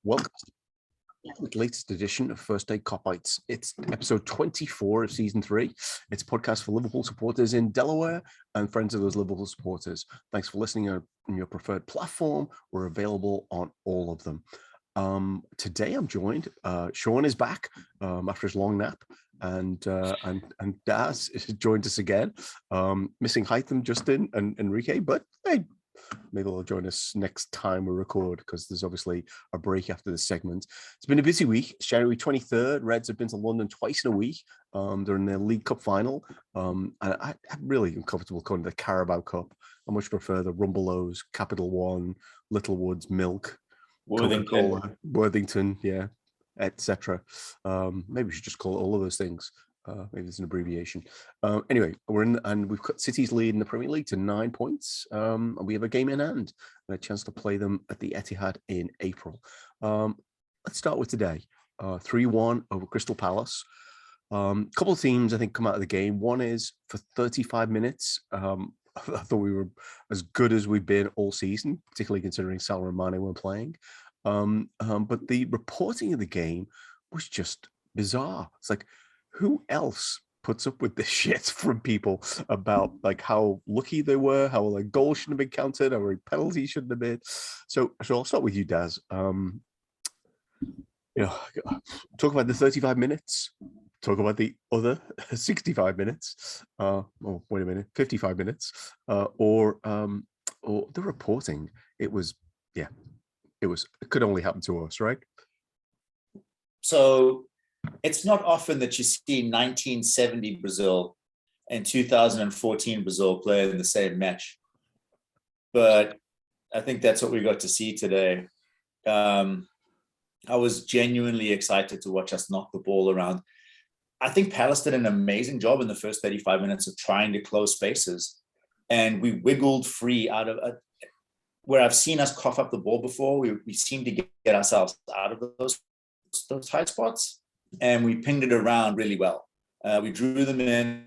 Welcome to the latest edition of First Day Cop-Bites. It's episode 24 of season 3. It's a podcast for Liverpool supporters in Delaware and friends of those Liverpool supporters. Thanks for listening on your preferred platform. We're available on all of them. Today I'm joined. Sean is back after his long nap, and Daz has joined us again. Missing Hytham, Justin, and Enrique, but hey, maybe they'll join us next time we record because there's obviously a break after this segment. It's been a busy week. It's January 23rd. Reds have been to London twice in a week. They're in their League Cup final. And I'm really uncomfortable calling it the Carabao Cup. I much prefer the Rumbelows, Capital One, Littlewoods, Milk, Worthington, yeah, etc. Maybe we should just call it all of those things. Maybe there's an abbreviation. Anyway, we're in, and we've got City's lead in the Premier League to 9 points. And we have a game in hand and a chance to play them at the Etihad in April. Let's start with today. 3-1 over Crystal Palace. Couple of teams, I think, come out of the game. One is for 35 minutes. I thought we were as good as we've been all season, particularly considering Salah and Mane weren't playing. But the reporting of the game was just bizarre. It's like, who else puts up with this shit from people about like how lucky they were, how like goals shouldn't have been counted, how many penalties shouldn't have been? So I'll start with you, Daz. Talk about the 35 minutes. Talk about the other 65 minutes. Wait a minute, 55 minutes. Or the reporting. It could only happen to us, right? So it's not often that you see 1970 Brazil and 2014 Brazil play in the same match. But I think that's what we got to see today. I was genuinely excited to watch us knock the ball around. I think Palace did an amazing job in the first 35 minutes of trying to close spaces. And we wiggled free out of where I've seen us cough up the ball before. We seem to get ourselves out of those tight spots. And we pinged it around really well. We drew them in.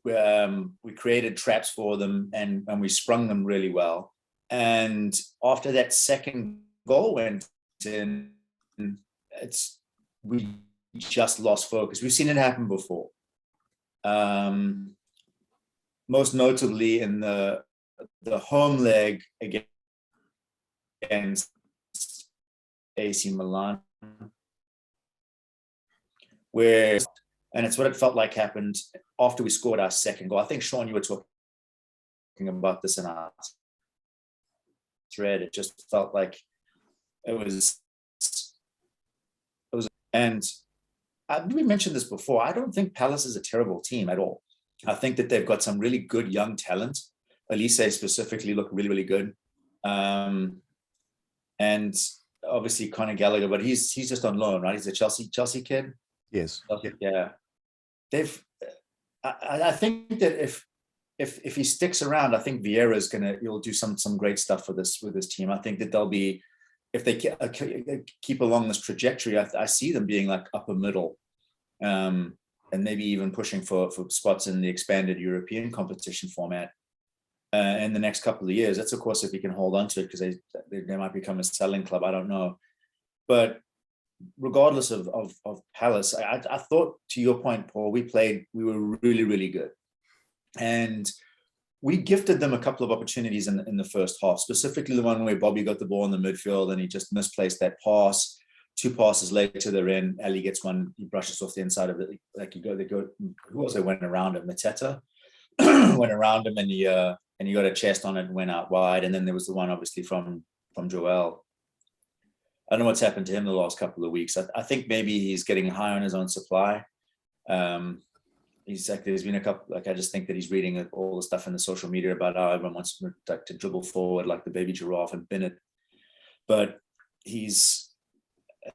We created traps for them, and we sprung them really well. And after that second goal went in, we just lost focus. We've seen it happen before. Most notably in the home leg against AC Milan. And it's what it felt like happened after we scored our second goal. I think, Sean, you were talking about this in our thread. It just felt like it was, and we mentioned this before. I don't think Palace is a terrible team at all. I think that they've got some really good young talent. Elise specifically looked really, really good. And obviously Conor Gallagher, but he's just on loan, right? He's a Chelsea kid. Yes. Yeah. I think that if he sticks around, I think Vieira's he'll do some great stuff with this team. I think that they'll be, if they keep along this trajectory, I see them being like upper middle, and maybe even pushing for spots in the expanded European competition format in the next couple of years. That's of course if he can hold on to it, because they might become a selling club. I don't know, but regardless of Palace, I thought, to your point, Paul, we were really, really good. And we gifted them a couple of opportunities in the first half, specifically the one where Bobby got the ball in the midfield and he just misplaced that pass. 2 passes later, they're in. Ali gets one, he brushes off the inside of it. Like they go, who also went around him? Mateta went around him and he got a chest on it and went out wide. And then there was the one, obviously, from Joel. I don't know what's happened to him the last couple of weeks. I think maybe he's getting high on his own supply. There's been a couple, I just think that he's reading all the stuff in the social media about how everyone wants to dribble forward like the baby giraffe and bin it. But he's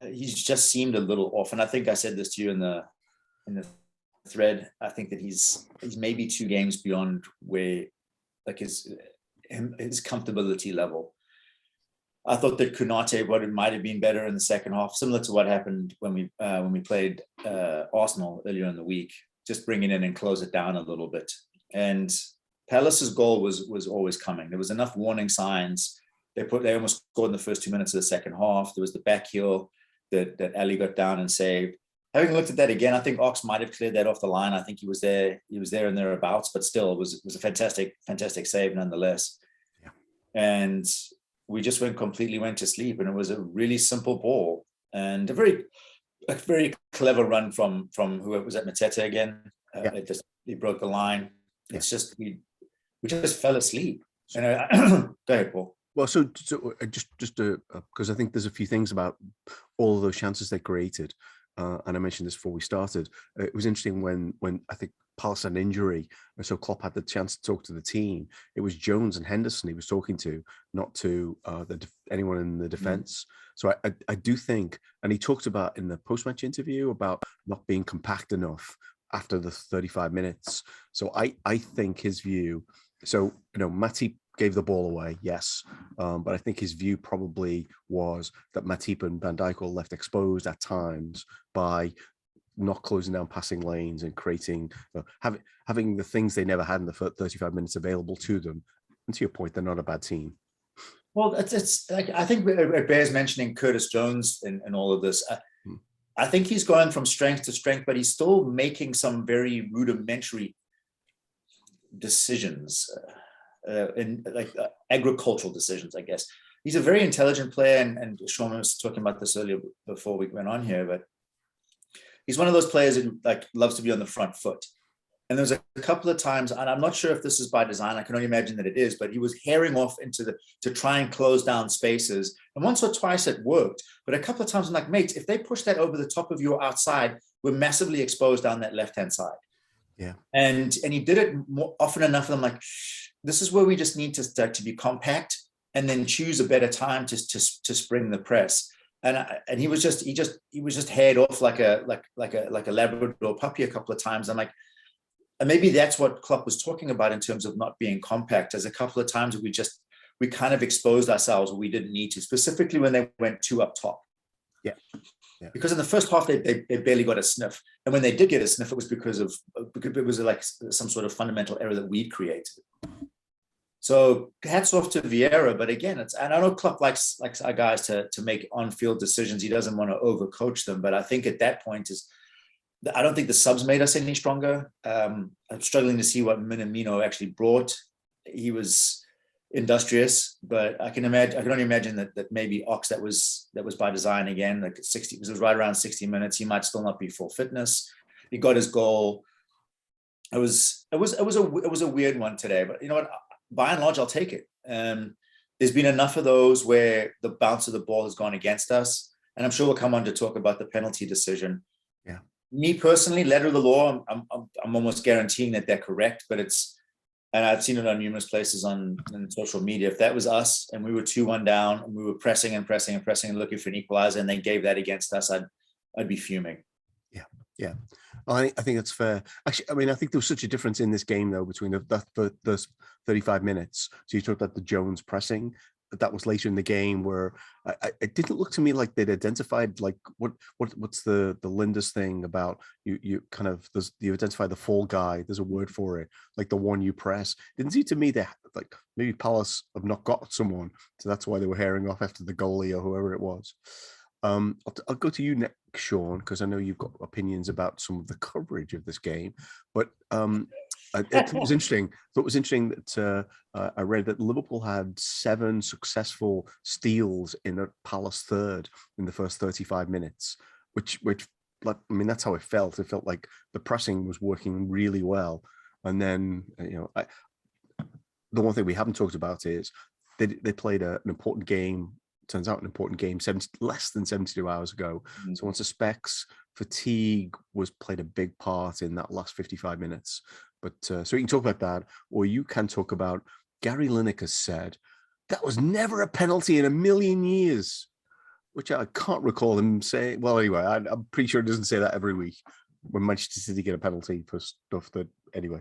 just seemed a little off. And I think I said this to you in the thread. I think that he's maybe 2 games beyond where, like, his comfortability level. I thought that Konate might have been better in the second half, similar to what happened when we played Arsenal earlier in the week, just bring it in and close it down a little bit. And Palace's goal was always coming. There was enough warning signs They almost scored in the first 2 minutes of the second half. There was the back heel that Ali got down and saved. Having looked at that again, I think Ox might have cleared that off the line. I think he was there and thereabouts, but still, it was a fantastic save nonetheless. Yeah. And we just completely went to sleep, and it was a really simple ball and a very clever run from whoever was at Mateta again. He broke the line. Yeah. It's just we just fell asleep. Go ahead, Paul. Well, so just because I think there's a few things about all of those chances they created. And I mentioned this before we started. It was interesting when I think Palace had an injury, and so Klopp had the chance to talk to the team. It was Jones and Henderson he was talking to, not to anyone in the defence. So I do think, and he talked about in the post-match interview about not being compact enough after the 35 minutes. So I think his view. So Matip gave the ball away, yes, but I think his view probably was that Matip and Van Dijk were left exposed at times by not closing down passing lanes and creating, having the things they never had in the first 35 minutes available to them. And to your point, they're not a bad team. Well, it's like, I think it bears mentioning Curtis Jones in all of this. I think he's going from strength to strength, but he's still making some very rudimentary decisions. Agricultural decisions, I guess. He's a very intelligent player, and Sean was talking about this earlier before we went on here, but he's one of those players that loves to be on the front foot. And there's a couple of times, and I'm not sure if this is by design, I can only imagine that it is, but he was herring off to try and close down spaces. And once or twice it worked, but a couple of times I'm like, mate, if they push that over the top of you outside, we're massively exposed down that left-hand side. Yeah. And he did it more often enough, and I'm like, this is where we just need to start to be compact and then choose a better time to spring the press. And he was just head off like a Labrador puppy a couple of times. I'm like, and maybe that's what Klopp was talking about in terms of not being compact. As a couple of times we kind of exposed ourselves where we didn't need to, specifically when they went too up top. Yeah. Because in the first half they barely got a sniff, and when they did get a sniff, it was because it was like some sort of fundamental error that we'd created. So hats off to Vieira, but again, and I know Klopp likes our guys to make on-field decisions. He doesn't want to overcoach them, but I think at that point I don't think the subs made us any stronger. I'm struggling to see what Firmino actually brought. He was industrious, but I can only imagine that maybe Ox that was by design again, like 60, because it was right around 60 minutes. He might still not be full fitness. He got his goal. It was a weird one today, but you know what? By and large, I'll take it. There's been enough of those where the bounce of the ball has gone against us, and I'm sure we'll come on to talk about the penalty decision. Yeah. Me personally, letter of the law, I'm almost guaranteeing that they're correct, but and I've seen it on numerous places on social media. If that was us and we were 2-1 down and we were pressing and looking for an equalizer, and they gave that against us, I'd be fuming. Yeah. I think that's fair. Actually, I mean, I think there was such a difference in this game, though, between the 35 minutes. So you talked about the Jones pressing, but that was later in the game where it didn't look to me like they'd identified, like, what's the Linders thing about you kind of, you identify the fall guy, there's a word for it, like the one you press. It didn't seem to me that, like, maybe Palace have not got someone, so that's why they were herring off after the goalie or whoever it was. I'll go to you next, Sean, because I know you've got opinions about some of the coverage of this game. But it was interesting. I thought it was interesting that I read that Liverpool had 7 successful steals in a Palace third in the first 35 minutes, which like, I mean, that's how it felt. It felt like the pressing was working really well. And then, the one thing we haven't talked about is they played an important game. Turns out an important game less than 72 hours ago. Mm-hmm. So one suspects fatigue played a big part in that last 55 minutes. But so we can talk about that, or you can talk about Gary Lineker said that was never a penalty in a million years, which I can't recall him saying. Well, anyway, I'm pretty sure it doesn't say that every week when Manchester City get a penalty for stuff that, anyway.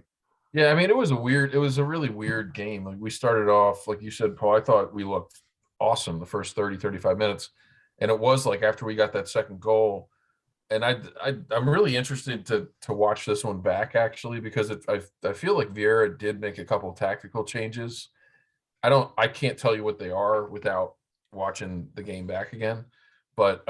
Yeah, I mean, it was a really weird game. Like, we started off, like you said, Paul, I thought we looked awesome the first 35 minutes, and it was like after we got that second goal, and I'm really interested to watch this one back, actually, because I feel like Vieira did make a couple of tactical changes. I can't tell you what they are without watching the game back again, but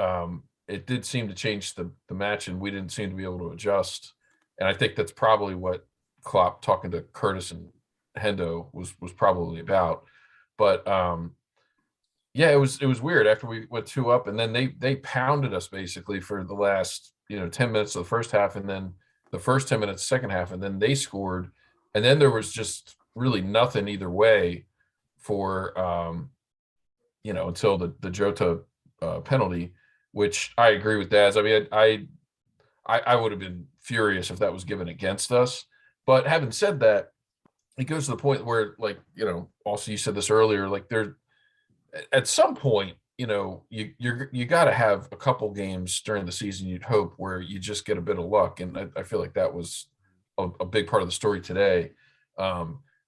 it did seem to change the match, and we didn't seem to be able to adjust. And I think that's probably what Klopp talking to Curtis and Hendo was probably about. But yeah, it was weird after we went 2 up, and then they pounded us basically for the last 10 minutes of the first half, and then the first 10 minutes second half, and then they scored, and then there was just really nothing either way for until the Jota penalty, which I agree with Daz. I mean, I would have been furious if that was given against us. But having said that, it goes to the point where, like, also you said this earlier, like there at some point, you got to have a couple games during the season, you'd hope, where you just get a bit of luck. And I feel like that was a big part of the story today.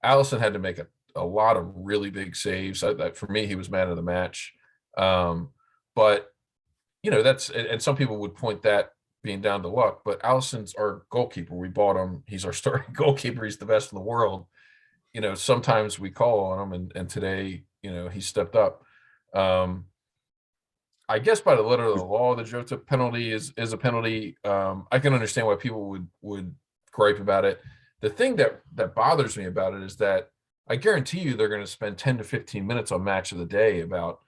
Allison had to make a lot of really big saves. For me, he was man of the match. But that's, and some people would point that being down to luck, but Allison's our goalkeeper. We bought him. He's our starting goalkeeper. He's the best in the world. Sometimes we call on him, and today, he stepped up. I guess by the letter of the law, the Jota penalty is a penalty. I can understand why people would gripe about it. The thing that bothers me about it is that I guarantee you they're going to spend 10 to 15 minutes on Match of the Day about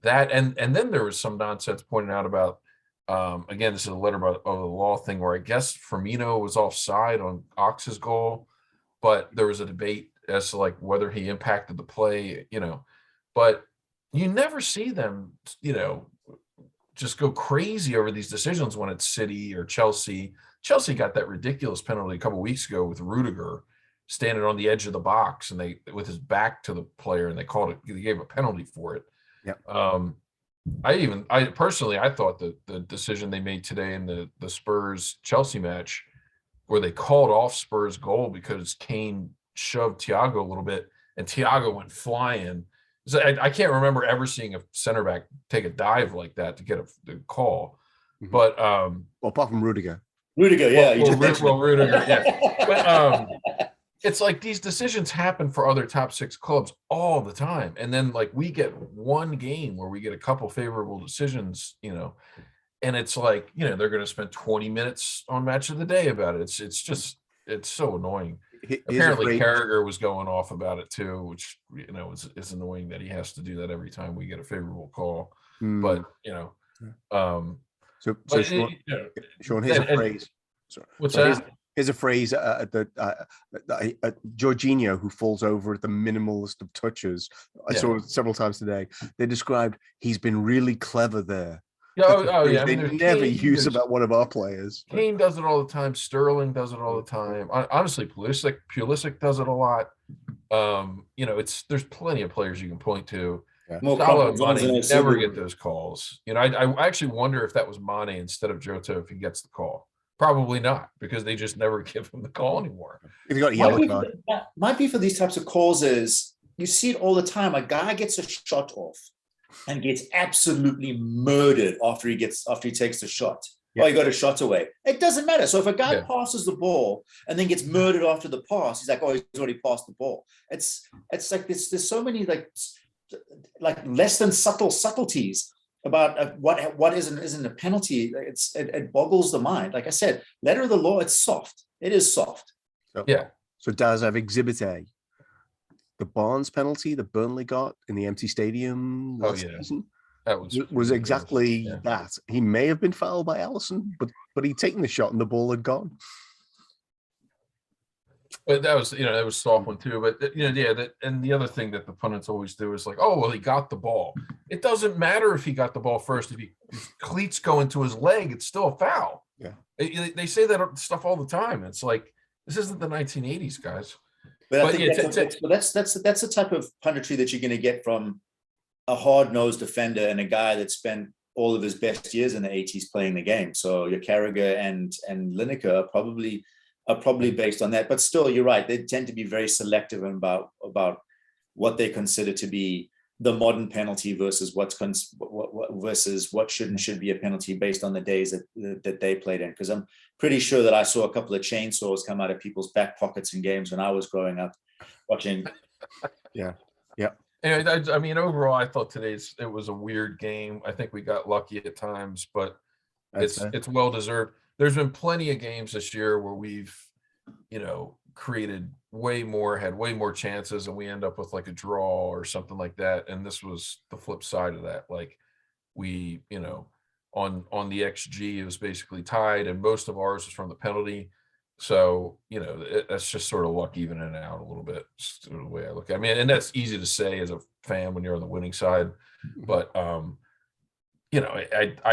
that. And then there was some nonsense pointed out about, again, this is a letter of the law thing where I guess Firmino was offside on Ox's goal, but there was a debate as to like whether he impacted the play, but you never see them, just go crazy over these decisions when it's City or Chelsea. Chelsea got that ridiculous penalty a couple of weeks ago with Rudiger standing on the edge of the box and they with his back to the player, and they gave a penalty for it. Yeah. I personally thought that the decision they made today in the Spurs Chelsea match, where they called off Spurs goal because Kane shoved Thiago a little bit and Thiago went flying. So I can't remember ever seeing a center back take a dive like that to get a call. Mm-hmm. But well, apart from Rudiger, yeah, Rudiger, yeah. But it's like these decisions happen for other top 6 clubs all the time, and then like we get one game where we get a couple favorable decisions, and it's like they're going to spend 20 minutes on Match of the Day about it. It's so annoying. Apparently Carragher was going off about it too, which is annoying that he has to do that every time we get a favorable call. But Sean, here's a phrase. What's that? Here's a phrase Jorginho, who falls over at the minimalist of touches. I saw it several times today. They described he's been really clever there. Yeah. They never use about one of our players. Kane does it all the time. Sterling does it all the time. Honestly, Pulisic does it a lot. There's plenty of players you can point to. Yeah. Salah and Mane never get those calls. I actually wonder if that was Mane instead of Jota if he gets the call. Probably not, because they just never give him the call anymore. If you got a yellow card, might be for these types of calls is you see it all the time. A guy gets a shot off and gets absolutely murdered after he takes the shot. Yeah. Or he got a shot away. It doesn't matter. So if a guy passes the ball and then gets murdered after the pass, he's like, oh, he's already passed the ball. It's like there's so many like less than subtleties about what isn't a penalty. It boggles the mind. Like I said, letter of the law, it's soft. It is soft. Yeah. So does have Exhibit A. The Barnes penalty that Burnley got in the empty stadium last season, that was exactly that. He may have been fouled by Allison, but he'd taken the shot and the ball had gone. But that was that was a soft one too. But and the other thing that the pundits always do is like, oh well, he got the ball. It doesn't matter if he got the ball first. If cleats go into his leg, it's still a foul. Yeah, they say that stuff all the time. It's like this isn't the 1980s, guys. But I think that's the type of punditry that you're going to get from a hard-nosed defender and a guy that spent all of his best years in the 80s playing the game. So your Carragher and Lineker are probably based on that. But still, you're right. They tend to be very selective about what they consider to be the modern penalty versus what should and should be a penalty based on the days that they played in. Because I'm pretty sure that I saw a couple of chainsaws come out of people's back pockets in games when I was growing up watching. Yeah. Yeah. Anyway, I mean, overall, I thought it was a weird game. I think we got lucky at times, but it's well deserved. There's been plenty of games this year where we've, created had way more chances, and we end up with like a draw or something like that. And this was the flip side of that. Like we, on the XG, it was basically tied, and most of ours was from the penalty. So, that's just sort of luck evening it out a little bit. Just the way I look at it. I mean, and that's easy to say as a fan when you're on the winning side, but I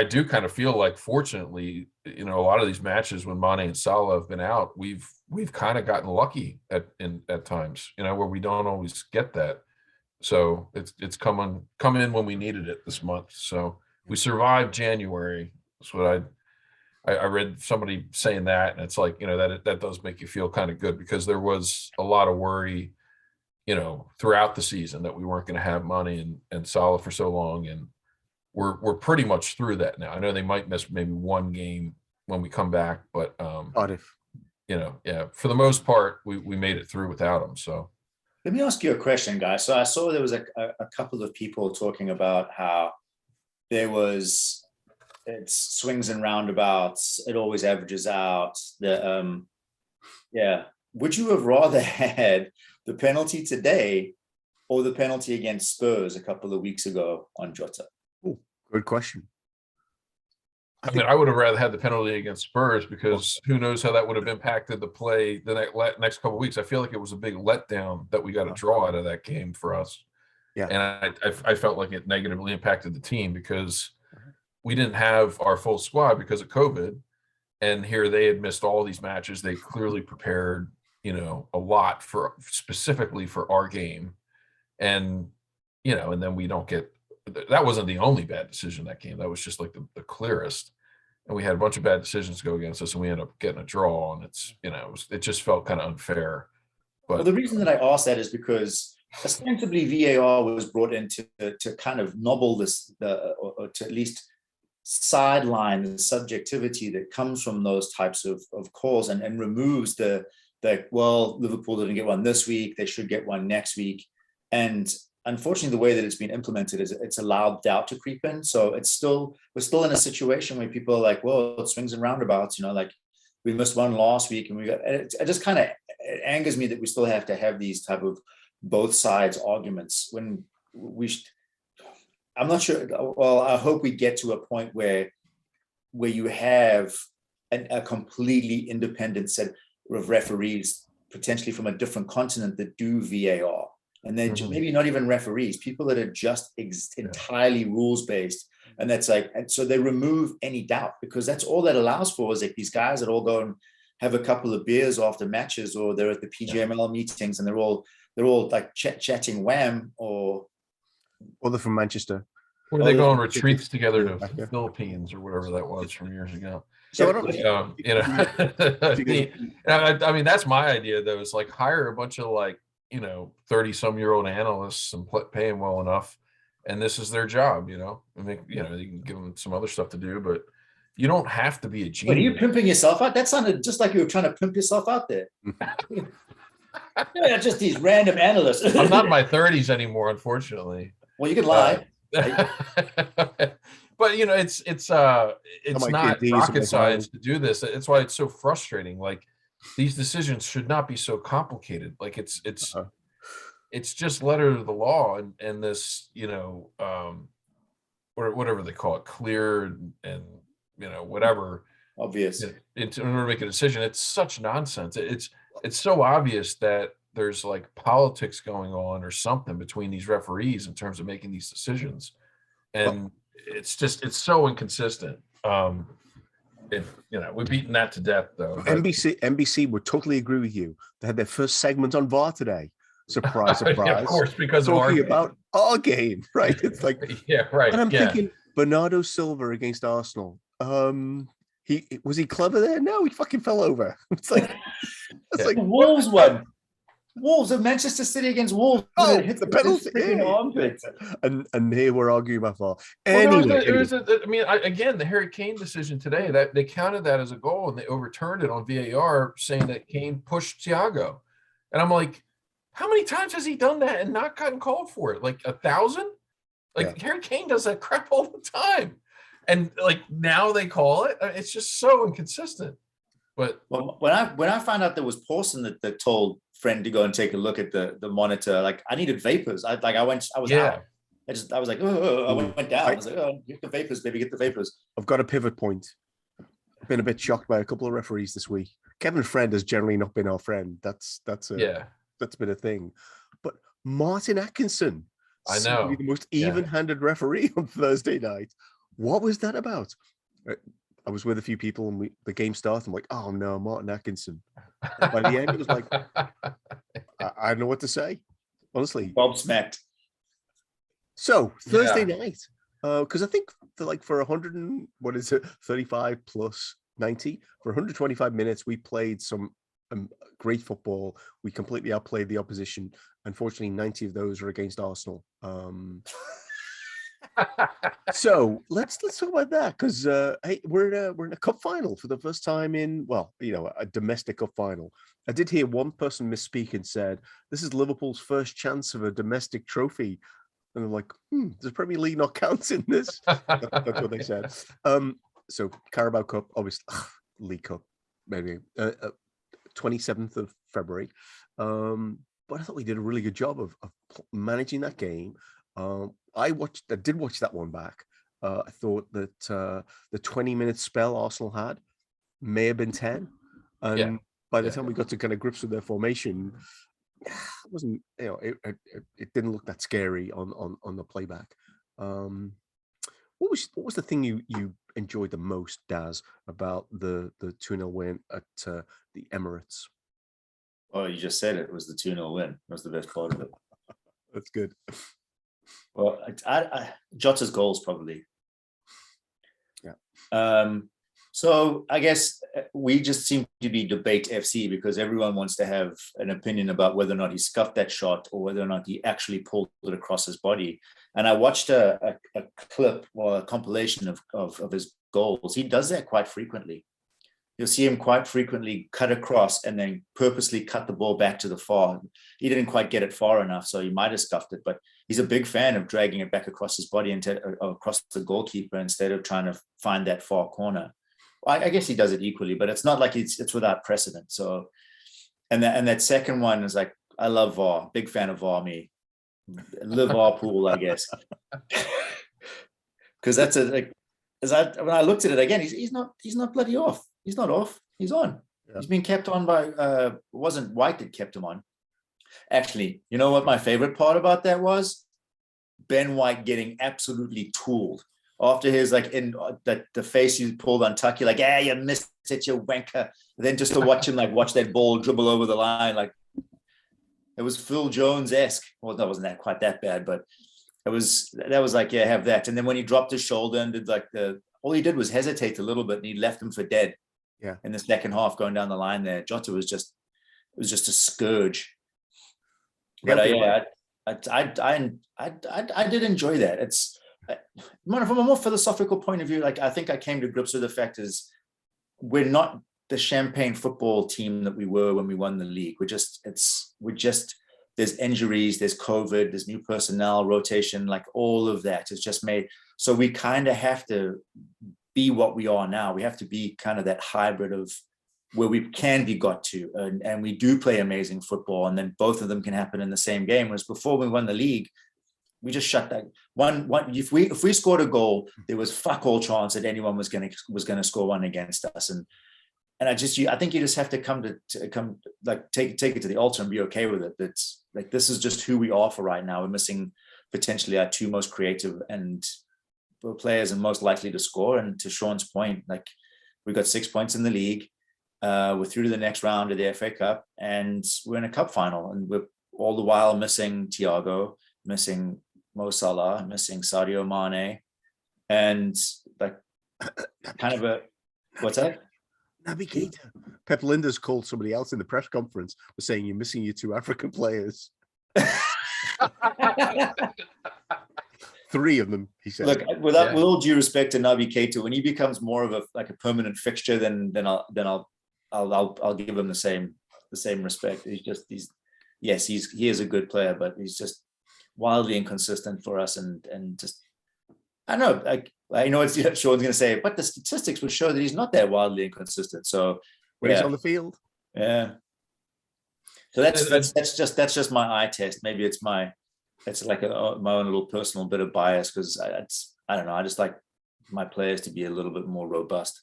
do kind of feel like, fortunately, a lot of these matches when Mane and Salah have been out, we've kind of gotten lucky at times, where we don't always get that. So it's come in when we needed it this month. So we survived January. That's what I read somebody saying that, and it's like, that does make you feel kind of good, because there was a lot of worry, throughout the season that we weren't going to have Mane and Salah for so long, and we're pretty much through that now. I know they might miss maybe one game when we come back, but for the most part, we made it through without them. So let me ask you a question, guys. So I saw there was a couple of people talking about how it's swings and roundabouts. It always averages out. Would you have rather had the penalty today or the penalty against Spurs a couple of weeks ago on Jota? Oh, good question. I mean, I would have rather had the penalty against Spurs, because who knows how that would have impacted the play the next couple of weeks. I feel like it was a big letdown that we got a draw out of that game for us. Yeah. And I felt like it negatively impacted the team, because we didn't have our full squad because of COVID. And here they had missed all these matches. They clearly prepared, a lot specifically for our game. And, and then we don't get. That wasn't the only bad decision that game. That was just like the clearest. And we had a bunch of bad decisions go against us, and we ended up getting a draw. And it's, it just felt kind of unfair. But the reason that I asked that is because ostensibly VAR was brought in to kind of nobble this, or to at least sideline the subjectivity that comes from those types of calls, and removes the Liverpool didn't get one this week, they should get one next week. And unfortunately, the way that it's been implemented is it's allowed doubt to creep in. So we're still in a situation where people are like, well, it swings and roundabouts, like we missed one last week, and it just kind of angers me that we still have to have these type of both sides arguments when I'm not sure. Well, I hope we get to a point where you have a completely independent set of referees, potentially from a different continent, that do VAR. And then maybe not even referees, people that are just entirely rules-based. And that's like, and so they remove any doubt, because that's all that allows for, is like these guys that all go and have a couple of beers after matches, or they're at the PGML meetings, and they're all like chatting wham, or they're from Manchester. Or they go on retreats together to the Philippines or whatever that was from years ago. So I mean, that's my idea though, is like hire a bunch of 30-some-year-old analysts and pay them well enough, and this is their job, I mean, you can give them some other stuff to do, but you don't have to be a genius. Are you pimping yourself out? That sounded just like you were trying to pimp yourself out there. Just these random analysts. I'm not in my 30s anymore, unfortunately. Well, you can lie. But it's not rocket science to do this. It's why it's so frustrating. Like, these decisions should not be so complicated. Like it's just letter of the law, and this, or whatever they call it, clear and whatever, obvious. In order to make a decision, it's such nonsense. It's so obvious that there's like politics going on or something between these referees in terms of making these decisions, and it's so inconsistent. We've beaten that to death, though. NBC would totally agree with you. They had their first segment on VAR today. Surprise, surprise. Yeah, of course, because talking about our game, right? It's like, yeah, right. And I'm thinking, Bernardo Silva against Arsenal. Was he clever there? No, he fucking fell over. It's like, like Wolves won. Wolves of Manchester City against Wolves. Oh, the penalty. And here we're arguing about VAR. Anyway, again, the Harry Kane decision today, that they counted that as a goal, and they overturned it on VAR, saying that Kane pushed Thiago. And I'm like, How many times has he done that and not gotten called for it? Like 1,000? Like Harry Kane does that crap all the time. And like now they call it. It's just so inconsistent. But when I found out there was Pawson that told friend to go and take a look at the monitor, like I needed vapors. I was out. I was like, oh, I went down. I was like, oh, get the vapors, baby, get the vapors. I've got a pivot point. I've been a bit shocked by a couple of referees this week. Kevin Friend has generally not been our friend. That's been a thing. But Martin Atkinson, I know, the most even-handed referee on Thursday night. What was that about? I was with a few people and the game started. I'm like, oh no, Martin Atkinson. And by the end, it was like, I don't know what to say. Honestly. Bob smacked. So Thursday night, because I think for 35 plus 90 for 125 minutes, we played some great football. We completely outplayed the opposition. Unfortunately, 90 of those were against Arsenal. So let's talk about that, because hey, we're in a cup final for the first time in a domestic cup final. I did hear one person misspeak and said this is Liverpool's first chance of a domestic trophy, and I'm like, does Premier League not count in this? That's what they said. So Carabao Cup, obviously, League Cup, maybe 27th of February. But I thought we did a really good job of managing that game. I did watch that one back. I thought that the 20-minute spell Arsenal had may have been 10. And by the time we got to kind of grips with their formation, it wasn't, it didn't look that scary on the playback. What was the thing you enjoyed the most, Daz, about the 2-0 win at the Emirates? Oh, you just said it was the 2-0 win. That was the best part of it. That's good. Well, Jota's goals probably. Yeah. So I guess we just seem to be debate FC because everyone wants to have an opinion about whether or not he scuffed that shot or whether or not he actually pulled it across his body. And I watched a clip or a compilation of his goals. He does that quite frequently. You'll see him quite frequently cut across and then purposely cut the ball back to the far. He didn't quite get it far enough, so he might have scuffed it, but he's a big fan of dragging it back across his body across the goalkeeper instead of trying to find that far corner. I guess he does it equally, but it's not like it's without precedent. So, and that second one is like, I love VAR, big fan of VAR, me. Liverpool, I guess. Because that's when I looked at it again, he's not bloody off. He's not off. He's on. Yeah. He's been kept on by, it wasn't White that kept him on. Actually, you know what my favorite part about that was? Ben White getting absolutely tooled. After his, the face you pulled on Tucky, you missed it, you wanker. And then just to watch him, watch that ball dribble over the line, it was Phil Jones-esque. Well, that wasn't quite that bad, but that was have that. And then when he dropped his shoulder and did all he did was hesitate a little bit and he left him for dead. Yeah. In the second half going down the line there. Jota was just a scourge. But I did enjoy that. It's from a more philosophical point of view, I think I came to grips with the fact is we're not the champagne football team that we were when we won the league. There's injuries, there's COVID, there's new personnel, rotation, all of that is just made. So we kind of have to be what we are now. We have to be kind of that hybrid of where we can be got to, and we do play amazing football, and then both of them can happen in the same game. Whereas before we won the league, we just shut that one. If we scored a goal, there was fuck all chance that anyone was going to score one against us. And I think you just have to take it to the altar and be okay with it. That's this is just who we are for right now. We're missing potentially our two most creative and players and most likely to score. And to Sean's point, we got 6 points in the league. We're through to the next round of the FA Cup, and we're in a cup final, and we're all the while missing Thiago, missing Mo Salah, missing Sadio Mane, and what's that? Naby Keita. Pep Linders called somebody else in the press conference was saying you're missing your two African players. 3 of them, he said. Look, with all due respect to Naby Keita, when he becomes more of a permanent fixture, then I'll give him the same respect. yes, he is a good player, but he's just wildly inconsistent for us, and just I don't know. I know it's Sean's going to say, but the statistics would show that he's not that wildly inconsistent. So when he's on the field, yeah. So that's just my eye test. Maybe it's like my own little personal bit of bias, because I don't know. I just like my players to be a little bit more robust.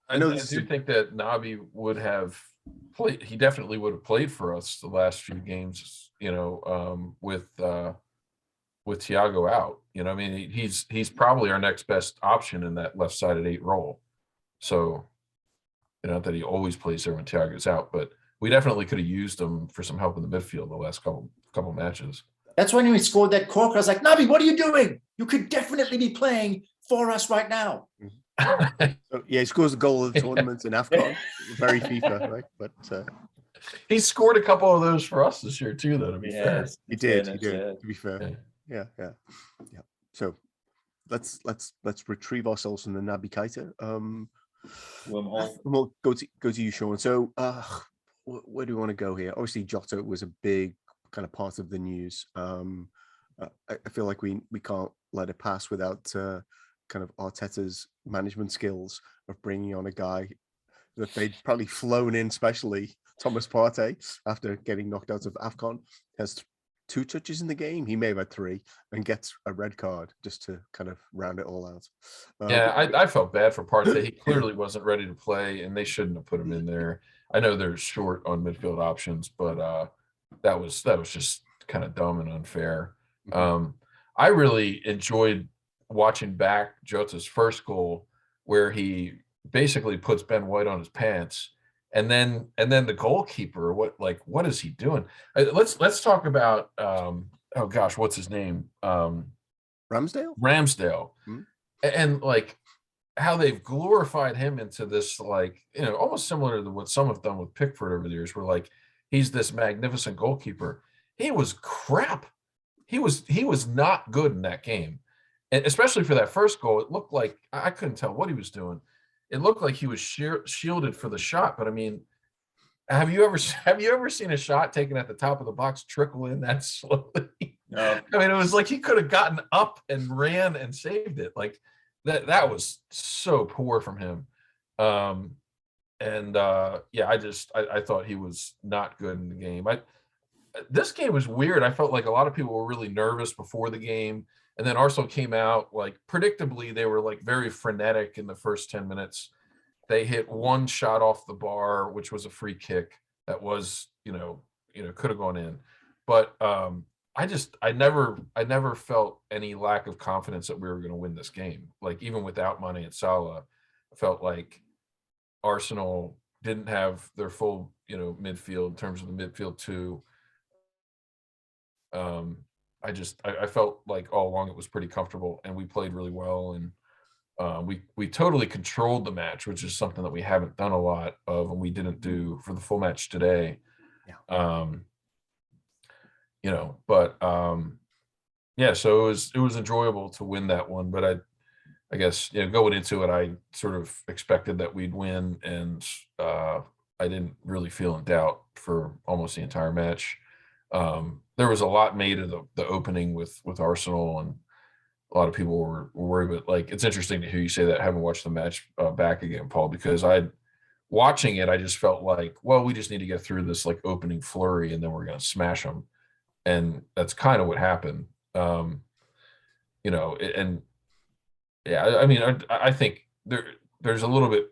I do think that Naby would have played. He definitely would have played for us the last few games. With Thiago out. I mean, he's probably our next best option in that left-sided 8 role. So, not that he always plays there when Thiago's out, but we definitely could have used him for some help in the midfield the last couple matches. That's when he scored that corker. I was like, Naby, what are you doing? You could definitely be playing for us right now. So, yeah, he scores a goal of the tournament in AFCON. Very FIFA, right? But he scored a couple of those for us this year too, though, to be fair. He did, to be fair. Yeah. So let's retrieve ourselves from the Naby Keita. We'll go to you, Sean. So where do we want to go here? Obviously, Jota was a big kind of part of the news. I feel like we can't let it pass without kind of Arteta's management skills of bringing on a guy that they'd probably flown in, especially Thomas Partey, after getting knocked out of AFCON, has 2 touches in the game. He may have had 3 and gets a red card just to kind of round it all out. I felt bad for Partey. He clearly wasn't ready to play, and they shouldn't have put him in there. I know they're short on midfield options, but that was just kind of dumb and unfair. I really enjoyed watching back Jota's first goal, where he basically puts Ben White on his pants, and then the goalkeeper, what is he doing? Let's talk about oh gosh, what's his name? Ramsdale, and like how they've glorified him into this, like, almost similar to what some have done with Pickford over the years, where like he's this magnificent goalkeeper. He was crap. He was not good in that game. And especially for that first goal, it looked like I couldn't tell what he was doing. It looked like he was shielded for the shot. But I mean, have you ever seen a shot taken at the top of the box trickle in that slowly? No. I mean, it was like he could have gotten up and ran and saved it. Like that was so poor from him. I thought he was not good in the game. This game was weird. I felt like a lot of people were really nervous before the game. And then Arsenal came out, like, predictably, they were like very frenetic in the first 10 minutes. They hit 1 shot off the bar, which was a free kick that was, could have gone in. But I never felt any lack of confidence that we were going to win this game. Like, even without Mane and Salah, I felt like Arsenal didn't have their full, midfield in terms of the midfield too. I felt like all along it was pretty comfortable, and we played really well, and we totally controlled the match, which is something that we haven't done a lot of, and we didn't do for the full match today. So it was enjoyable to win that one, but I guess going into it, I sort of expected that we'd win, and I didn't really feel in doubt for almost the entire match. There was a lot made of the opening with Arsenal, and a lot of people were worried. But like, it's interesting to hear you say that. I haven't watched the match back again, Paul, because watching it, I just felt like, well, we just need to get through this like opening flurry, and then we're going to smash them, and that's kind of what happened. I think there's a little bit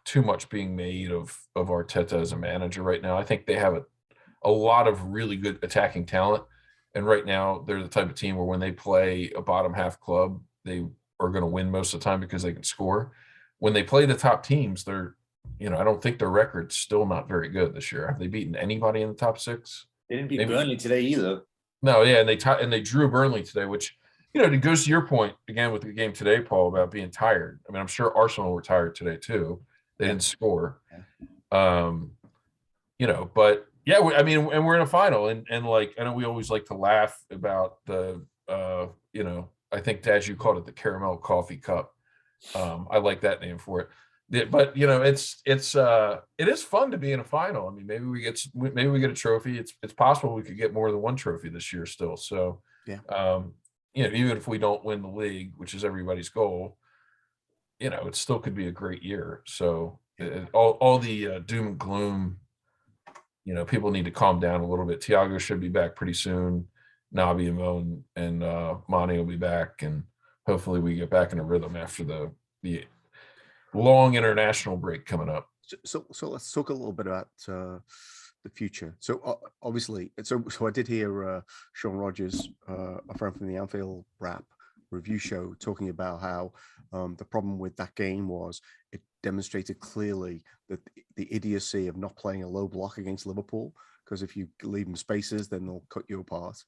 too much being made of Arteta as a manager right now. I think they have a lot of really good attacking talent. And right now they're the type of team where when they play a bottom half club, they are going to win most of the time because they can score. When they play the top teams, I don't think their record's still not very good this year. Have they beaten anybody in the top 6? They didn't beat Burnley today either. No, yeah, and they drew Burnley today, which, it goes to your point again with the game today, Paul, about being tired. I mean, I'm sure Arsenal were tired today too. They didn't score. But yeah, and we're in a final, and like, I know we always like to laugh about the, I think, Dad, you called it the caramel coffee cup. I like that name for it. Yeah, but it is fun to be in a final. I mean, maybe we get a trophy. It's possible we could get more than one trophy this year still. So Yeah. Even if we don't win the league, which is everybody's goal, it still could be a great year. So all the doom and gloom, people need to calm down a little bit. Thiago should be back pretty soon. Nabi and Mo and Mane will be back, and hopefully we get back in a rhythm after the long international break coming up. So let's talk a little bit about the future. So obviously, so I did hear Sean Rogers, a friend from the Anfield Wrap review show, talking about how the problem with that game was it demonstrated clearly that the idiocy of not playing a low block against Liverpool, because if you leave them spaces, then they'll cut you apart,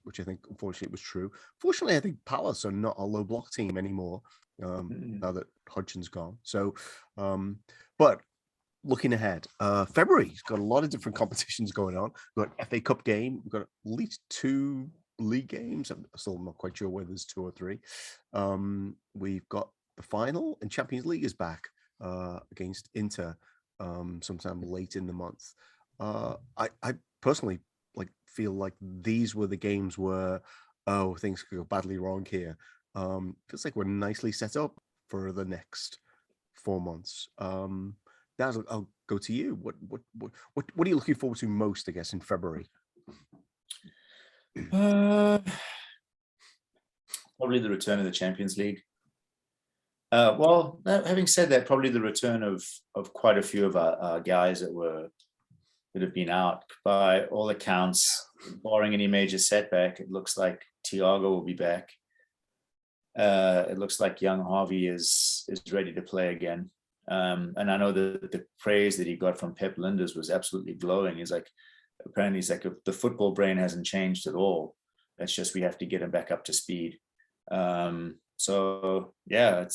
which I think unfortunately was true. Fortunately, I think Palace are not a low block team anymore now that Hodgson's gone. So, but looking ahead, February's got a lot of different competitions going on. We've got FA Cup game. We've got at least 2 league games. I'm still not quite sure whether there's 2 or 3. We've got the final, and Champions League is back against Inter sometime late in the month. I personally feel like these were the games where things could go badly wrong here. Feels like we're nicely set up for the next 4 months. Daz, I'll go to you. What are you looking forward to most, I guess, in February? Probably the return of the Champions League. Well, having said that, probably the return of quite a few of our guys that have been out. By all accounts, barring any major setback, it looks like Thiago will be back. It looks like young Harvey is ready to play again. And I know that the praise that he got from Pep Linders was absolutely glowing. Apparently he's like, the football brain hasn't changed at all. It's just we have to get him back up to speed. So yeah,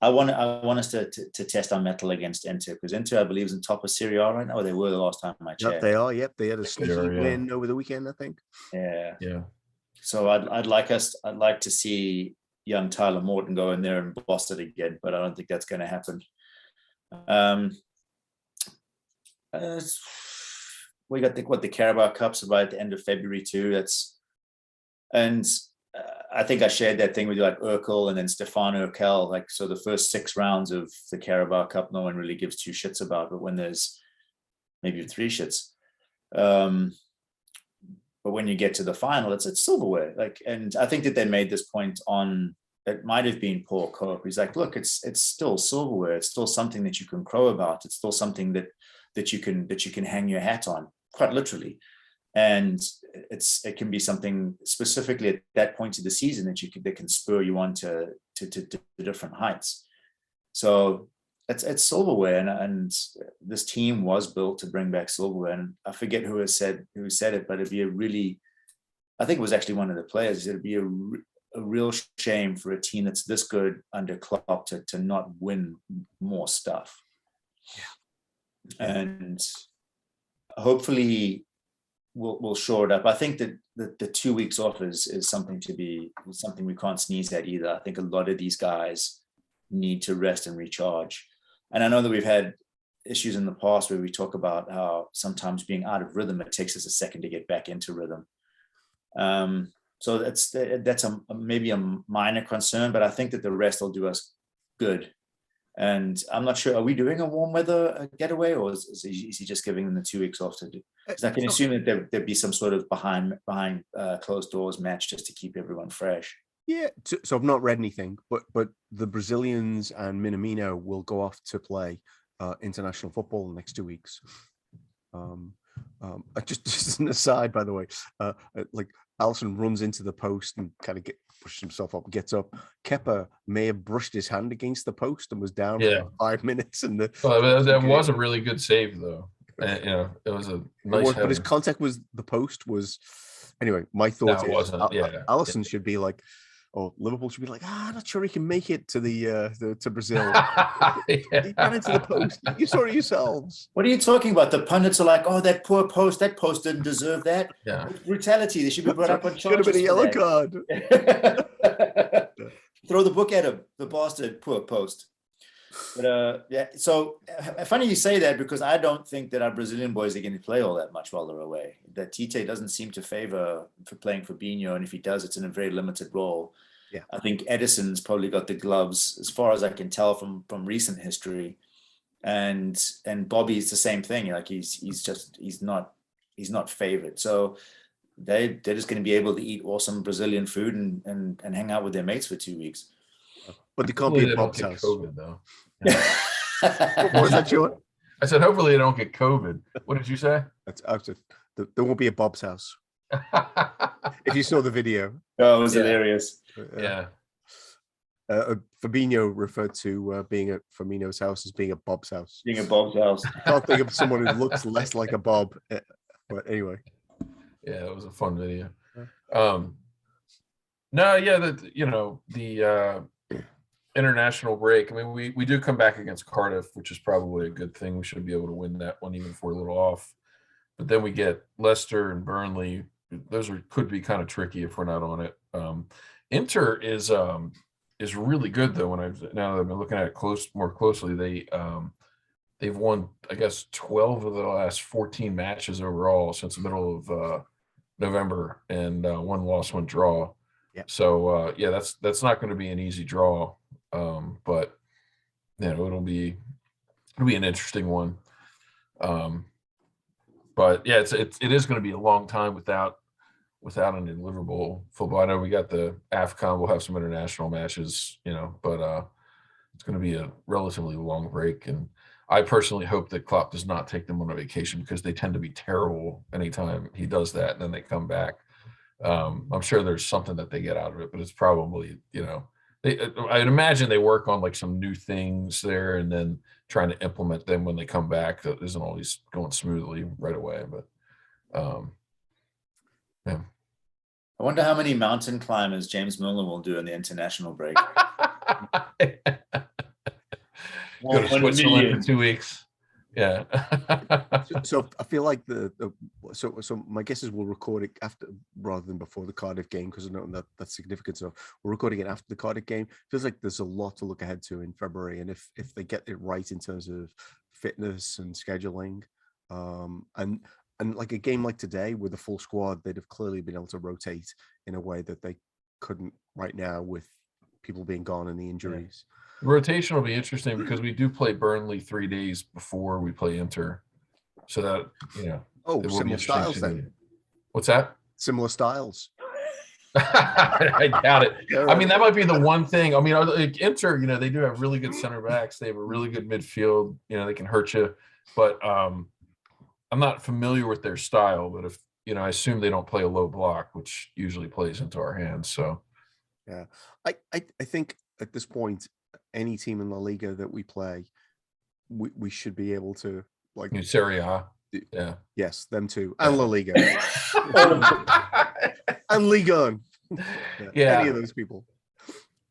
I want us to test our mettle against Inter, because Inter, I believe, is in top of Serie A right now. Or they were the last time I checked. Yep, they are. Yep, they had a sneaky win over the weekend, I think. Yeah. So I'd like to see young Tyler Morton go in there and boss it again, but I don't think that's going to happen. We got the Carabao Cups about at the end of February too. I think I shared that thing with you, like Urkel and then Stefano Urkel. So the first 6 rounds of the Carabao Cup, no one really gives 2 shits about, but when there's maybe 3 shits. But when you get to the final, it's silverware. And I think that they made this point on, it might have been Paul Cope. He's like, look, it's still silverware. It's still something that you can crow about. It's still something that you can hang your hat on, quite literally. And it can be something specifically at that point of the season that can spur you on to different heights. So it's silverware, and this team was built to bring back silverware. And I forget who said it, but it'd be I think it was actually one of the players. He said it'd be a real shame for a team that's this good under Klopp to not win more stuff. Yeah. And hopefully we'll shore it up. I think that the 2 weeks off is something we can't sneeze at either. I think a lot of these guys need to rest and recharge. And I know that we've had issues in the past where we talk about how sometimes being out of rhythm, it takes us a second to get back into rhythm. So that's maybe a minor concern, but I think that the rest will do us good. And I'm not sure, are we doing a warm weather getaway, or is he just giving them the 2 weeks off to do? Because I can assume that there'd be some sort of behind closed doors match just to keep everyone fresh. Yeah, so I've not read anything, but the Brazilians and Minamino will go off to play international football in the next 2 weeks. Just an aside, by the way, Alisson runs into the post and kind of pushes himself up, gets up. Kepa may have brushed his hand against the post and was down for 5 minutes. And that was a really good save, though. It was a nice. But his contact was the post was. Anyway, my thought is Alisson should be like, or Liverpool should be like, I'm not sure he can make it to to Brazil. He ran into the post. You saw it yourselves. What are you talking about? The pundits are like, oh, that poor post. That post didn't deserve that. Yeah. Brutality. They should be brought up on charges. Should have been a yellow card. Throw the book at him, the bastard. Poor post. But yeah, so funny you say that, because I don't think that our Brazilian boys are going to play all that much while they're away. That Tite doesn't seem to favor for playing Fabinho, and if he does, it's in a very limited role. Yeah. I think Edison's probably got the gloves, as far as I can tell from recent history, and Bobby's the same thing. Like he's not favored. So they're just going to be able to eat awesome Brazilian food and hang out with their mates for 2 weeks. But they can't be Hopefully at they don't Bob's get house. COVID though. What was that, Sean? I said, hopefully they don't get COVID. What did you say? There won't be a Bob's house. If you saw the video. Oh, it was Yeah. hilarious. Yeah. Fabinho referred to being at Firmino's house as being at Bob's house. Being at Bob's house. I can't think of someone who looks less like a Bob. But anyway. Yeah, it was a fun video. No, yeah, the international break. I mean, we do come back against Cardiff, which is probably a good thing. We should be able to win that one, even if we're a little off. But then we get Leicester and Burnley. Those could be kind of tricky if we're not on it. Inter is really good though. Now that I've been looking at it more closely, they've won, I guess, 12 of the last 14 matches overall since the middle of November, and one loss, one draw. Yep. So yeah, that's not going to be an easy draw, but it'll be an interesting one. But yeah, it is going to be a long time without any Liverpool football. I know we got the AFCON. We'll have some international matches, but it's going to be a relatively long break. And I personally hope that Klopp does not take them on a vacation, because they tend to be terrible anytime he does that, and then they come back. I'm sure there's something that they get out of it, but it's probably, I'd imagine they work on like some new things there, and then trying to implement them when they come back. That isn't always going smoothly right away, but yeah. I wonder how many mountain climbers James Milner will do in the international break. Go to Switzerland for 2 weeks. Yeah. So I feel like so my guess is we'll record it after rather than before the Cardiff game, because I know that's significant. So we're recording it after the Cardiff game. Feels like there's a lot to look ahead to in February, and if they get it right in terms of fitness and scheduling, and like a game like today with a full squad, they'd have clearly been able to rotate in a way that they couldn't right now with people being gone and the injuries. Yeah. Rotation will be interesting, because we do play Burnley 3 days before we play Inter, so that similar styles then. What's that? Similar styles. I doubt it. I mean, that might be the one thing. I mean, like Inter, they do have really good center backs. They have a really good midfield. They can hurt you, but I'm not familiar with their style. But if I assume they don't play a low block, which usually plays into our hands. So yeah, I think at this point, any team in La Liga that we play, we should be able to, like, Serie A. Yeah. Yes, them too. And La Liga. And Liga. Yeah. Any of those people.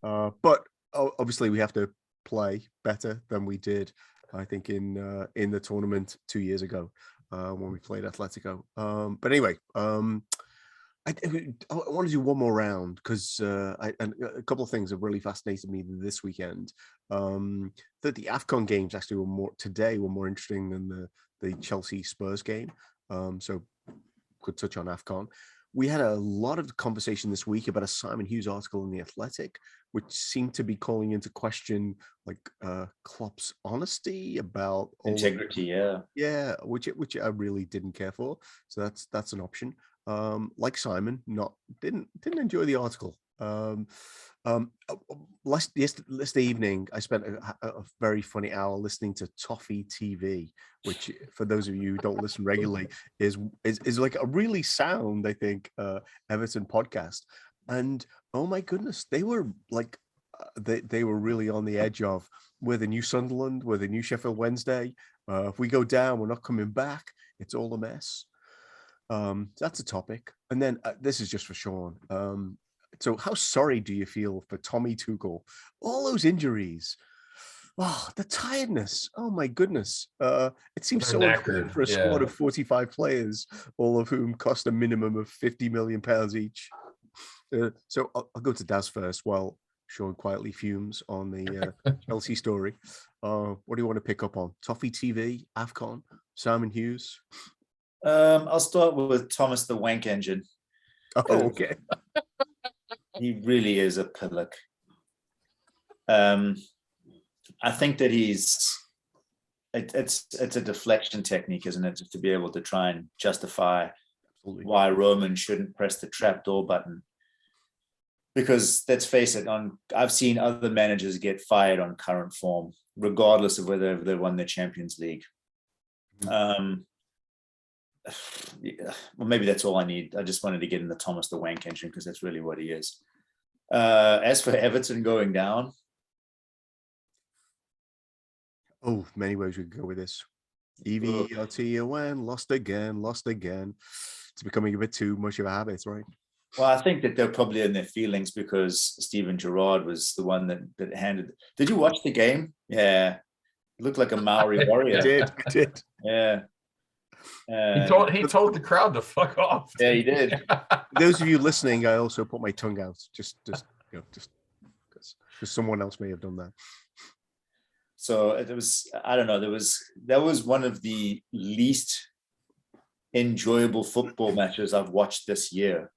But obviously we have to play better than we did, I think, in the tournament 2 years ago, when we played Atletico. But anyway, I want to do one more round, because a couple of things have really fascinated me this weekend. That the AFCON games actually were more interesting than the Chelsea Spurs game. So could touch on AFCON. We had a lot of conversation this week about a Simon Hughes article in The Athletic, which seemed to be calling into question Klopp's honesty about integrity. Yeah, which I really didn't care for. So that's an option. Like Simon, didn't enjoy the article. Yesterday evening, I spent a very funny hour listening to Toffee TV, which, for those of you who don't listen regularly, is like a really sound, I think, Everton podcast. And oh my goodness, they were like, they were really on the edge of, we're the new Sunderland, we're the new Sheffield Wednesday. If we go down, we're not coming back. It's all a mess. That's a topic. And then this is just for Sean. So how sorry do you feel for Tommy Tuchel? All those injuries. Oh, the tiredness. Oh my goodness. It seems so unfair for a squad of 45 players, all of whom cost a minimum of £50 million each. So I'll go to Daz first. Well, Sean quietly fumes on the Chelsea story. What do you want to pick up on? Toffee TV, AFCON, Simon Hughes? I'll start with Thomas the Wank Engine. Oh, okay. He really is a pillock. I think that it's a deflection technique, isn't it? Just to be able to try and justify why Roman shouldn't press the trapdoor button. Because let's face it, I've seen other managers get fired on current form, regardless of whether they won the Champions League. Well, maybe that's all I need. I just wanted to get in the Thomas the Wank Engine because that's really what he is. As for Everton going down, many ways we could go with this. EVERTON, lost again. It's becoming a bit too much of a habit, right? Well, I think that they're probably in their feelings because Steven Gerrard was the one that handed. Did you watch the game? Yeah, looked like a Maori warrior. I did. Yeah. He told the crowd to fuck off. Yeah, he did. Those of you listening, I also put my tongue out, just because someone else may have done that. So it was, I don't know. That was one of the least enjoyable football matches I've watched this year,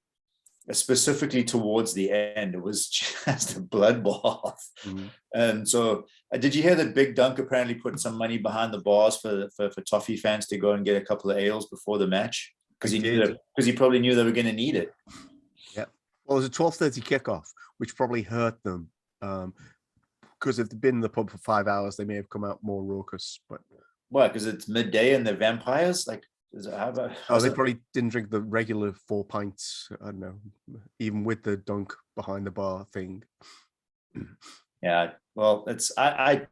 specifically towards the end. It was just a bloodbath. Mm-hmm. And so, did you hear that Big Dunk apparently put some money behind the bars for Toffee fans to go and get a couple of ales before the match because he probably knew they were going to need it. Yeah. Well, it was a 12:30 kickoff, which probably hurt them. Because if they'd been in the pub for 5 hours, they may have come out more raucous. But what? Because it's midday and they're vampires. Like, they probably didn't drink the regular 4 pints. I don't know, even with the dunk behind the bar thing. Yeah. Well, it's I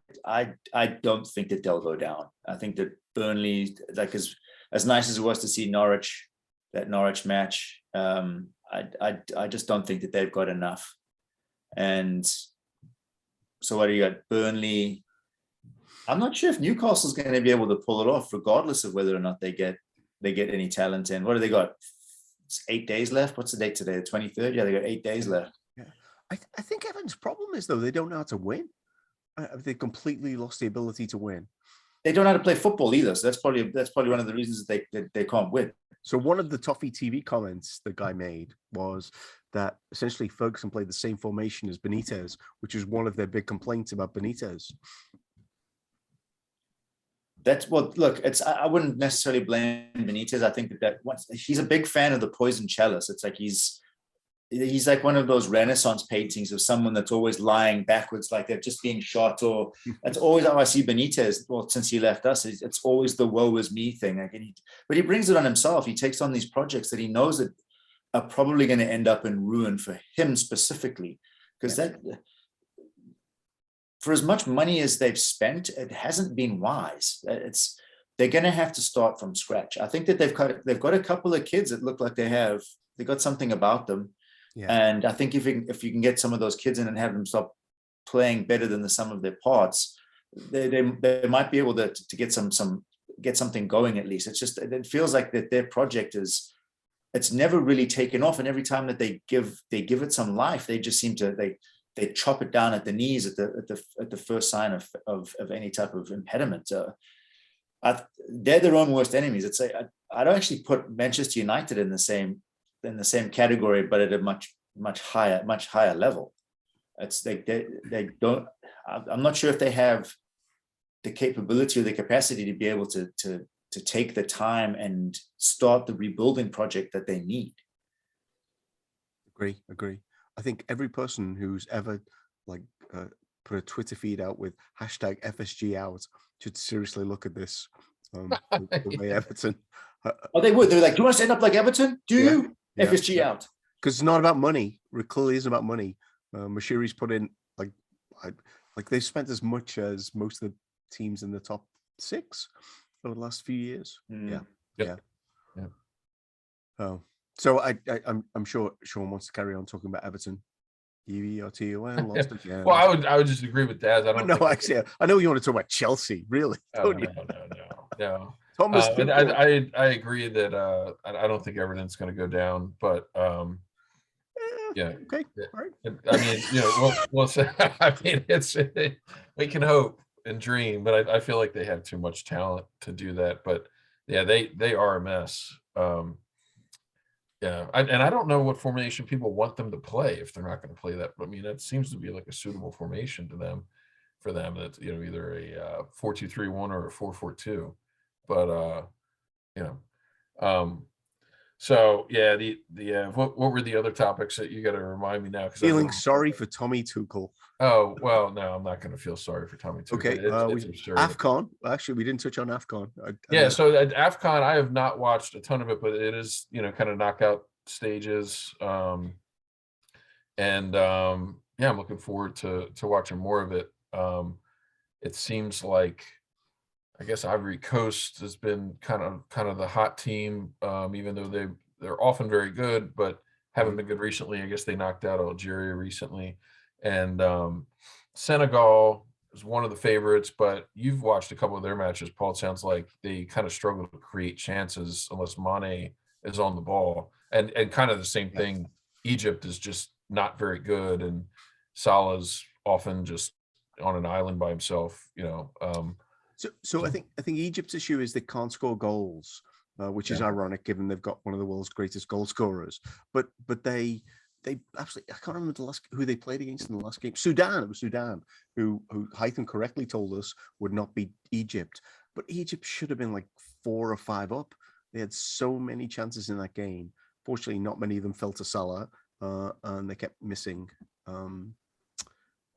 don't think that they'll go down. I think that Burnley, like as nice as it was to see that Norwich match, I just don't think that they've got enough. And so what do you got? Burnley. I'm not sure if Newcastle's going to be able to pull it off, regardless of whether or not they get any talent in. What do they got? It's 8 days left. What's the date today? The 23rd? Yeah, they got 8 days left. Yeah. I think Everton's problem is, though, they don't know how to win. They completely lost the ability to win. They don't know how to play football either. So that's probably one of the reasons that they can't win. So one of the Toffee TV comments the guy made was that essentially Ferguson played the same formation as Benitez, which is one of their big complaints about Benitez. That's look, I wouldn't necessarily blame Benitez. I think that he's a big fan of the poison chalice. It's like he's like one of those Renaissance paintings of someone that's always lying backwards, like they're just being shot. Or that's always how I see Benitez. Well, since he left us, it's always the woe is me thing. Like, but he brings it on himself. He takes on these projects that he knows that are probably going to end up in ruin for him specifically, because for as much money as they've spent, it hasn't been wise. They're going to have to start from scratch. I think that they've got a couple of kids that look like they got something about them. Yeah. And I think if you can get some of those kids in and have them stop playing better than the sum of their parts, they might be able to get something going at least. It's just, it feels like that their project it's never really taken off, and every time that they give it some life, they just seem to they chop it down at the knees at the first sign of any type of impediment. They're their own worst enemies. I don't actually put Manchester United in the same category, but at a much higher level. It's they don't. I'm not sure if they have the capability or the capacity to be able to take the time and start the rebuilding project that they need. Agree. I think every person who's ever put a Twitter feed out with hashtag FSG out should seriously look at this. The way Everton. They would. They're like, do you want us to end up like Everton? FSG out. Because it's not about money. It clearly isn't about money. Mashiri's put in like they've spent as much as most of the teams in the top 6 over the last few years. Yeah. Oh, so I'm sure Sean wants to carry on talking about Everton. EVERTON lost again. Well, I would just agree with Daz. I know you want to talk about Chelsea, really. No. Thomas, I agree that I don't think Everton's going to go down, but Yeah. Okay. Yeah. All right. I mean, we'll say. I mean, we can hope and dream, but I feel like they have too much talent to do that. But yeah, they are a mess. Yeah, and I don't know what formation people want them to play if they're not going to play that. I mean, that seems to be like a suitable formation to them, for them. That's either a 4-2-3-1 or a 4-4-2. But you know, um, so yeah, what were the other topics that you got to remind me now? Because Feeling sorry for Tommy Tuchel. Oh well, no, I'm not going to feel sorry for Tommy Tuchel. Okay, It's absurd. AFCON. Actually, we didn't touch on AFCON. Yeah, so at AFCON, I have not watched a ton of it, but it is kind of knockout stages. Yeah, I'm looking forward to watching more of it. It seems like, I guess, Ivory Coast has been kind of the hot team, even though they're often very good, but haven't been good recently. I guess they knocked out Algeria recently, and Senegal is one of the favorites. But you've watched a couple of their matches, Paul. It sounds like they kind of struggle to create chances unless Mane is on the ball, and kind of the same thing. Egypt is just not very good, and Salah's often just on an island by himself. So I think Egypt's issue is they can't score goals, which is ironic given they've got one of the world's greatest goal scorers. But they absolutely, I can't remember who they played against in the last game. Sudan. It was Sudan who Hytham correctly told us would not beat Egypt, but Egypt should have been like 4 or 5 up. They had so many chances in that game. Fortunately, not many of them fell to Salah, and they kept missing.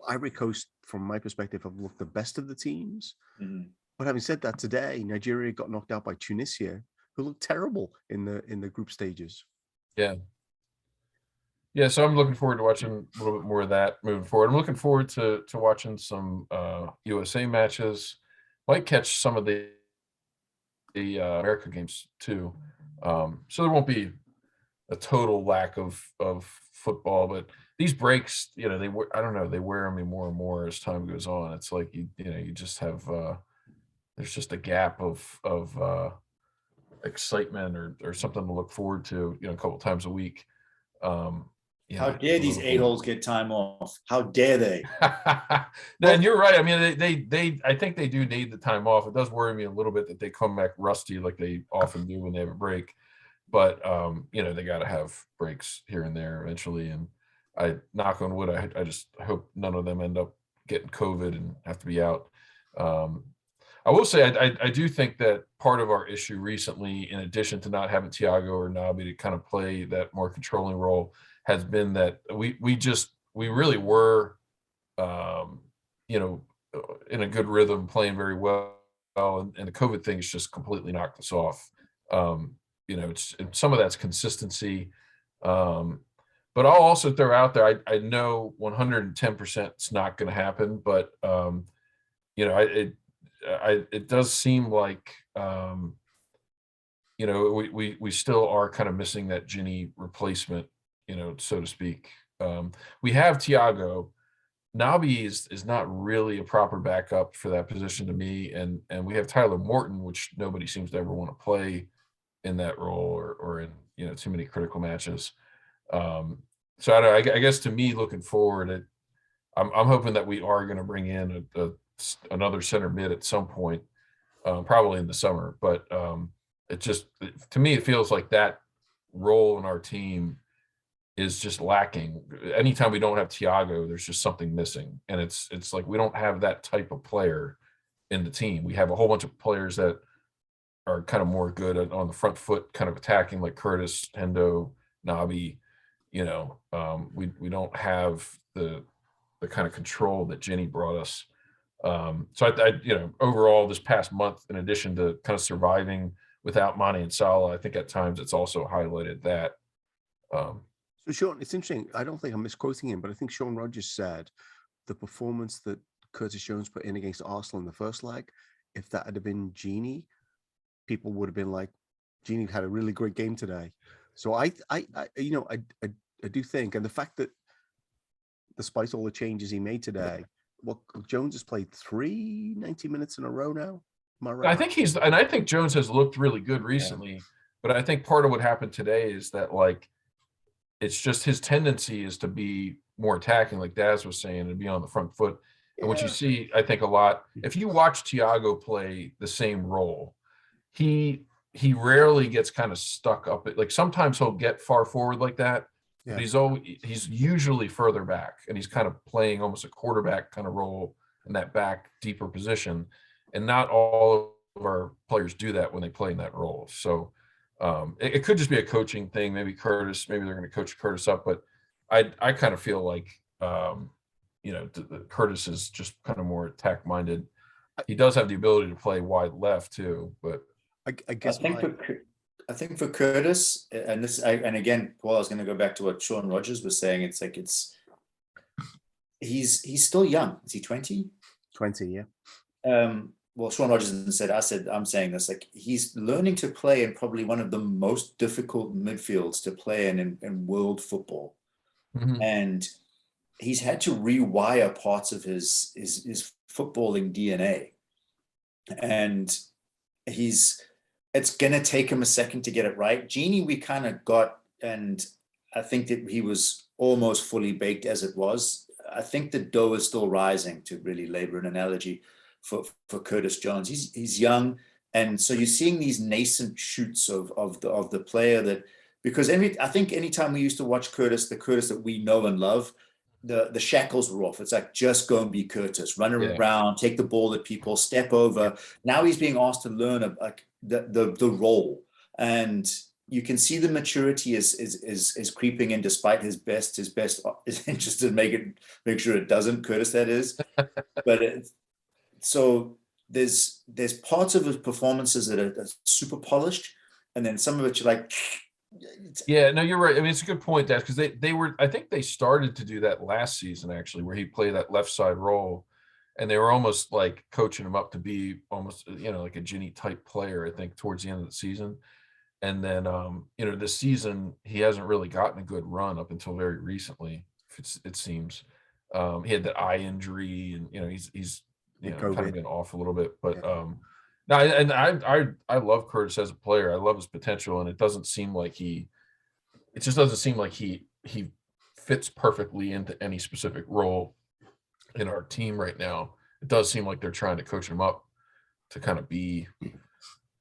Ivory Coast, from my perspective, have looked the best of the teams. Mm-hmm. But having said that, today Nigeria got knocked out by Tunisia, who looked terrible in the group stages. Yeah. So I'm looking forward to watching a little bit more of that moving forward. I'm looking forward to watching some USA matches. Might catch some of the America games too. So there won't be a total lack of football, but these breaks, I don't know, they wear on me more and more as time goes on. It's like you just have there's just a gap of excitement or something to look forward to, a couple times a week. How dare these a-holes get time off? How dare they? No, and you're right. I mean, they I think they do need the time off. It does worry me a little bit that they come back rusty like they often do when they have a break. But they got to have breaks here and there eventually. And I knock on wood, I just hope none of them end up getting COVID and have to be out. I will say I do think that part of our issue recently, in addition to not having Thiago or Nabi to kind of play that more controlling role, has been that we really were in a good rhythm, playing very well, and the COVID thing has just completely knocked us off. It's some of that's consistency. But I'll also throw out there, I know 110% it's not going to happen, but it does seem like we still are kind of missing that Ginny replacement, so to speak. We have Thiago. Nabi is not really a proper backup for that position to me, and we have Tyler Morton, which nobody seems to ever want to play in that role or in too many critical matches. So I guess to me, looking forward, I'm hoping that we are going to bring in another center mid at some point, probably in the summer. But to me, it feels like that role in our team is just lacking. Anytime we don't have Thiago, there's just something missing, and it's like we don't have that type of player in the team. We have a whole bunch of players that are kind of more good on the front foot, kind of attacking, like Curtis, Hendo, Nabi. We don't have the kind of control that Jenny brought us. So I overall this past month, in addition to kind of surviving without Mane and Salah, I think at times it's also highlighted that. So Sean, it's interesting. I don't think I'm misquoting him, but I think Sean Rogers said the performance that Curtis Jones put in against Arsenal in the first leg, if that had been Genie, people would have been like, Genie had a really great game today. So I do think, and the fact that despite all the changes he made today, Jones has played 90 minutes in a row now. Am I right? I think Jones has looked really good recently, but I think part of what happened today is that, like, it's just his tendency is to be more attacking, like Daz was saying, and be on the front foot. And what you see, I think, a lot, if you watch Thiago play the same role, he rarely gets kind of stuck up. Like sometimes he'll get far forward like that, but he's usually further back, and he's kind of playing almost a quarterback kind of role in that back deeper position. And not all of our players do that when they play in that role. So it could just be a coaching thing. Maybe they're going to coach Curtis up, but I kind of feel like Curtis is just kind of more attack minded. He does have the ability to play wide left too, but I think for Curtis, and again, Paul, I was going to go back to what Sean Rogers was saying. It's like he's still young. Is he 20? 20, yeah. Well, Sean Rogers said, I'm saying this, like he's learning to play in probably one of the most difficult midfields to play in world football. Mm-hmm. And he's had to rewire parts of his footballing DNA. And it's going to take him a second to get it right. Genie, we kind of got, and I think that he was almost fully baked as it was. I think the dough is still rising, to really labor an analogy for Curtis Jones. He's young. And so you're seeing these nascent shoots of the player that, because I think anytime we used to watch Curtis, the Curtis that we know and love, the shackles were off. It's like, just go and be Curtis, run around, take the ball at people, step over. Now he's being asked to learn the role, and you can see the maturity is creeping in, despite his best is interested in make sure it doesn't, Curtis, that is. But so there's parts of his performances that are super polished, and then some of it you're like, yeah, no, you're right. I mean, it's a good point, Dad, because they were, I think they started to do that last season, actually, where he played that left side role, and they were almost like coaching him up to be almost, like a Ginny type player, I think, towards the end of the season. And then, this season, he hasn't really gotten a good run up until very recently, it seems. He had that eye injury, and, he's kind of been off a little bit, but no, and I love Curtis as a player. I love his potential, and it just doesn't seem like he fits perfectly into any specific role in our team right now. It does seem like they're trying to coach him up to kind of be,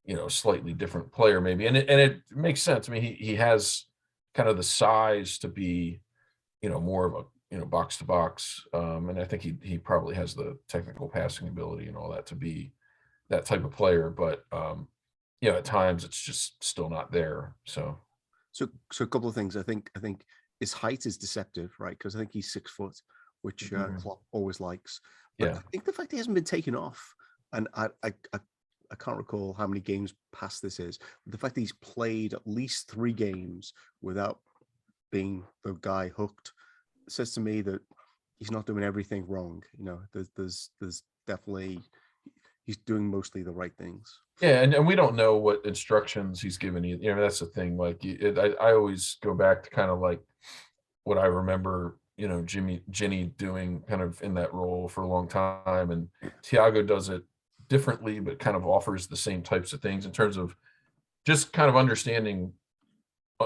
a slightly different player maybe, and it makes sense. I mean, he has kind of the size to be, more of a box to box, and I think he probably has the technical passing ability and all that to be that type of player, but at times it's just still not there. So a couple of things. I think his height is deceptive, right? Because I think he's 6 foot, which Klopp always likes. But I think the fact he hasn't been taken off, and I can't recall how many games past this is, but the fact that he's played at least 3 games without being the guy hooked says to me that he's not doing everything wrong. There's definitely, he's doing mostly the right things. Yeah, and we don't know what instructions he's given you. That's the thing. Like, I always go back to kind of like what I remember, Ginny doing kind of in that role for a long time, and Thiago does it differently, but kind of offers the same types of things in terms of just kind of understanding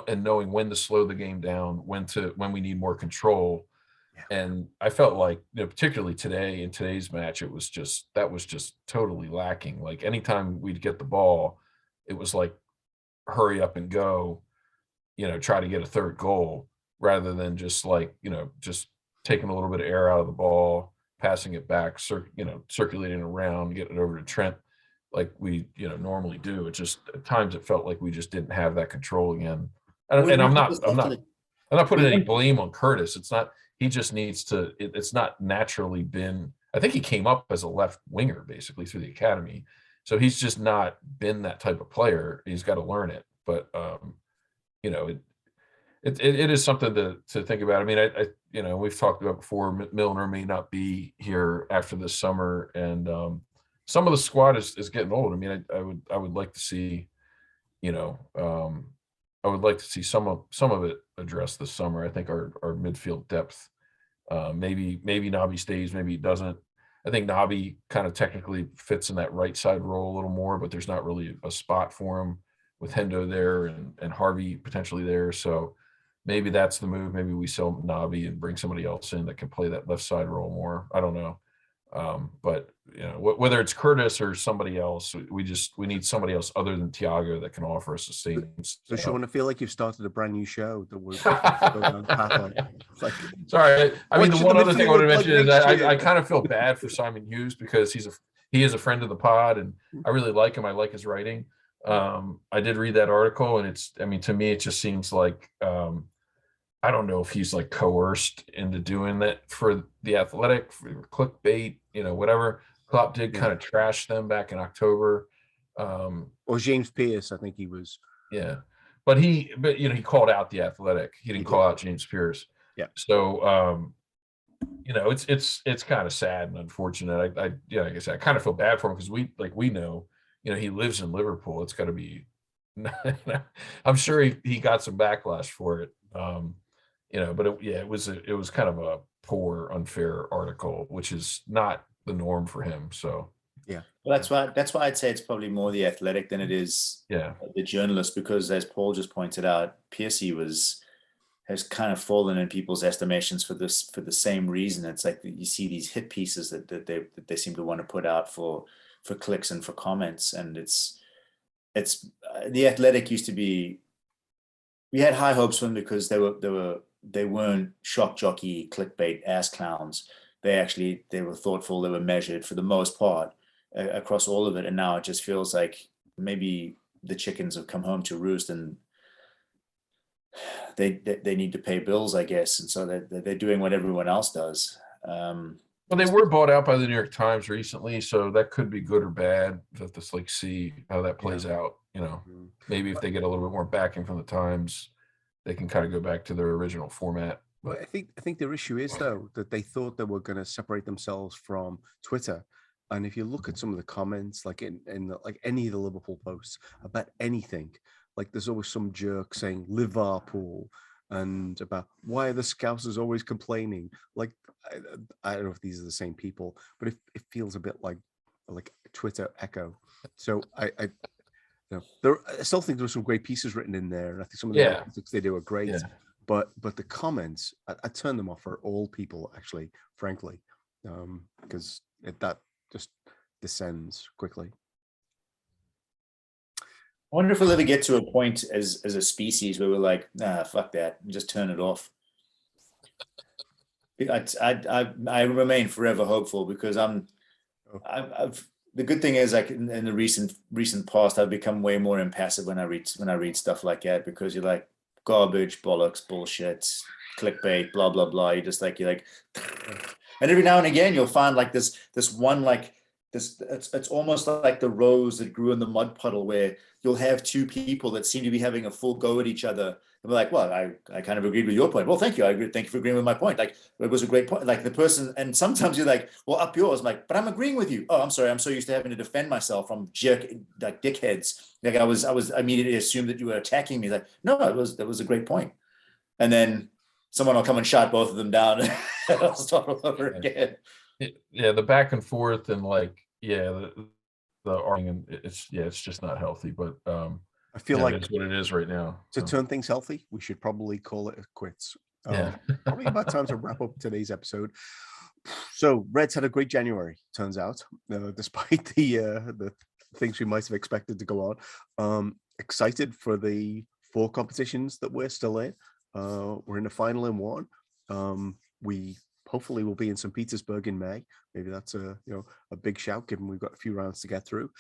and knowing when to slow the game down, when we need more control. And I felt like, particularly today, in today's match, that was just totally lacking. Like anytime we'd get the ball, it was like hurry up and go, try to get a third goal, rather than just like, just taking a little bit of air out of the ball, passing it back, circulating around, getting it over to Trent like we, normally do. It just, at times it felt like we just didn't have that control again. And I'm not putting any blame on Curtis. It's not, he just needs to, it's not naturally been, I think he came up as a left winger basically through the academy. So he's just not been that type of player. He's got to learn it. But, it is something to think about. I mean, we've talked about before, Milner may not be here after this summer, and some of the squad is getting old. I mean, I would like to see, I would like to see some of it addressed this summer. I think our midfield depth, maybe Nabi stays, maybe he doesn't. I think Nabi kind of technically fits in that right side role a little more, but there's not really a spot for him with Hendo there and Harvey potentially there. So maybe that's the move. Maybe we sell Navi and bring somebody else in that can play that left side role more. I don't know. But whether it's Curtis or somebody else, we need somebody else other than Thiago that can offer us sustained. So Sean, I feel like you've started a brand new show that we're go down the path on. Like, sorry, I mean, the one other thing I want to mention is I kind of feel bad for Simon Hughes because he is a friend of the pod, and I really like him. I like his writing. I did read that article, and to me, it just seems like I don't know if he's like coerced into doing that for the Athletic, for clickbait, whatever. Klopp did kind of trash them back in October. Or James Pearce, I think he was. Yeah, but he called out the Athletic. He didn't call out James Pearce. Yeah. So it's kind of sad and unfortunate. Like I said, I kind of feel bad for him because we know, he lives in Liverpool. It's got to be. I'm sure he got some backlash for it. But it was kind of a poor, unfair article, which is not the norm for him. So yeah, well, that's why I'd say it's probably more the Athletic than it is the journalist, because as Paul just pointed out, Piercy has kind of fallen in people's estimations for the same reason. It's like you see these hit pieces that they seem to want to put out for clicks and for comments, and it's the Athletic used to be. We had high hopes for them because they weren't shock jockey clickbait ass clowns. They were thoughtful, they were measured for the most part across all of it, and now it just feels like maybe the chickens have come home to roost and they need to pay bills, I guess, and so they're doing what everyone else does. Well, they were bought out by the New York Times recently, so that could be good or bad. Let's see how that plays out. Maybe if they get a little bit more backing from the Times, they can kind of go back to thetheir original format. Well, I think their issue is though that they thought they were going to separate themselves from Twitter, and if you look at some of the comments, like in like any of the Liverpool posts about anything, like there's always some jerk saying Liverpool and about why are the Scousers always complaining. Like I don't know if these are the same people, but it feels a bit like Twitter echo. So I still think there were some great pieces written in there, and I think some of the analytics they do are great. Yeah. But the comments, I turn them off for all people, actually, frankly, because that just descends quickly. I wonder if we'll ever get to a point as a species where we're like, nah, fuck that, and just turn it off. I remain forever hopeful because the good thing is, like in the recent past, I've become way more impassive when I read stuff like that, because you're like garbage, bollocks, bullshit, clickbait, blah blah blah. You're like, and every now and again you'll find like this one like this. It's almost like the rose that grew in the mud puddle, where you'll have two people that seem to be having a full go at each other. And we're like, well, I kind of agreed with your point. Well, thank you. I agree. Thank you for agreeing with my point. Like, it was a great point. Like the person, and sometimes you're like, well, up yours. I'm like, but I'm agreeing with you. Oh, I'm sorry. I'm so used to having to defend myself from dickheads. Like I immediately assumed that you were attacking me. Like, no, that was a great point. And then someone will come and shut both of them down and I'll start all over again. Yeah. The back and forth and the arguing, it's just not healthy, but, I feel like it's what it is right now. To turn things healthy, we should probably call it quits. Probably about time to wrap up today's episode. So Reds had a great January, turns out, despite the things we might have expected to go on. Excited for the 4 competitions that we're still in. We're in the final in 1. We hopefully will be in St. Petersburg in May. Maybe that's a big shout, given we've got a few rounds to get through.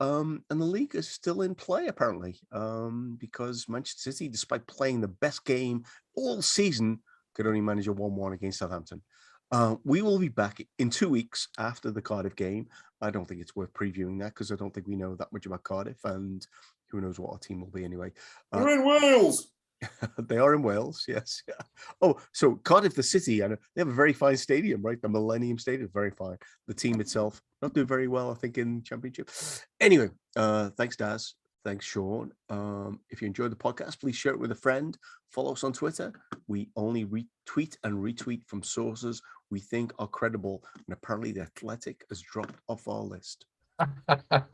And the league is still in play, apparently, because Manchester City, despite playing the best game all season, could only manage a 1-1 against Southampton. We will be back in 2 weeks after the Cardiff game. I don't think it's worth previewing that because I don't think we know that much about Cardiff, and who knows what our team will be anyway. We're in Wales. They are in Wales, yes. Yeah. Oh, so Cardiff, the city, and they have a very fine stadium, right? The Millennium Stadium, very fine. The team itself, not doing very well, I think, in Championship. Anyway, thanks, Daz. Thanks, Sean. If you enjoyed the podcast, please share it with a friend. Follow us on Twitter. We only retweet and retweet from sources we think are credible, and apparently the Athletic has dropped off our list.